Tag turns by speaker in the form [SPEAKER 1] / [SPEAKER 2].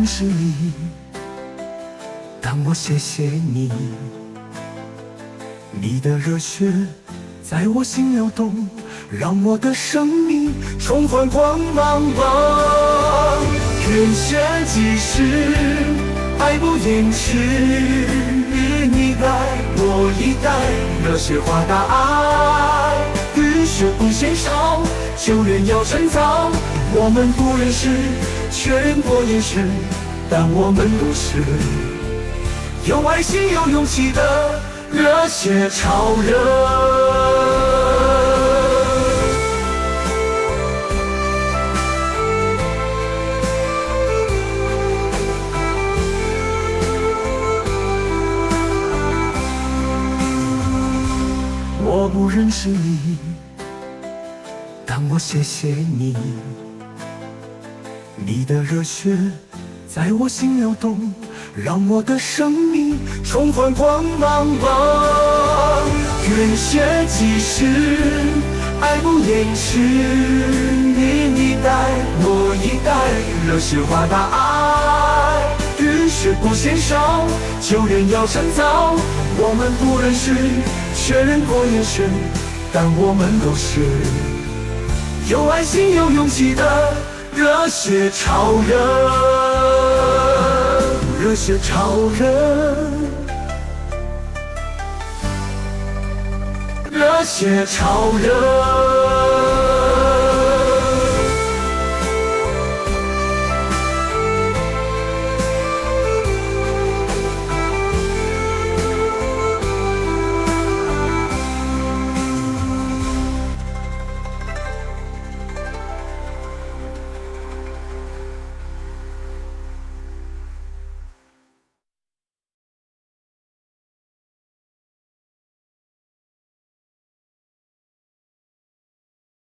[SPEAKER 1] 认识你，但我谢谢你。你的热血在我心流动，让我的生命重焕光芒。愿血即逝，爱不言迟。你一代我一代，热血化大爱，浴血不嫌少，就连要深造。我们不认识，却人过眼神，但我们都是有爱心有勇气的热血超人。我不认识你，但我谢谢你。你的热血在我心流动，让我的生命重焕光芒。愿血即逝，爱不言迟。你一代我一代，热血化大爱，浴血不嫌少，就连要深造。我们不认识，却人过眼神，但我们都是有爱心有勇气的热血超人。热血超人，热血超人。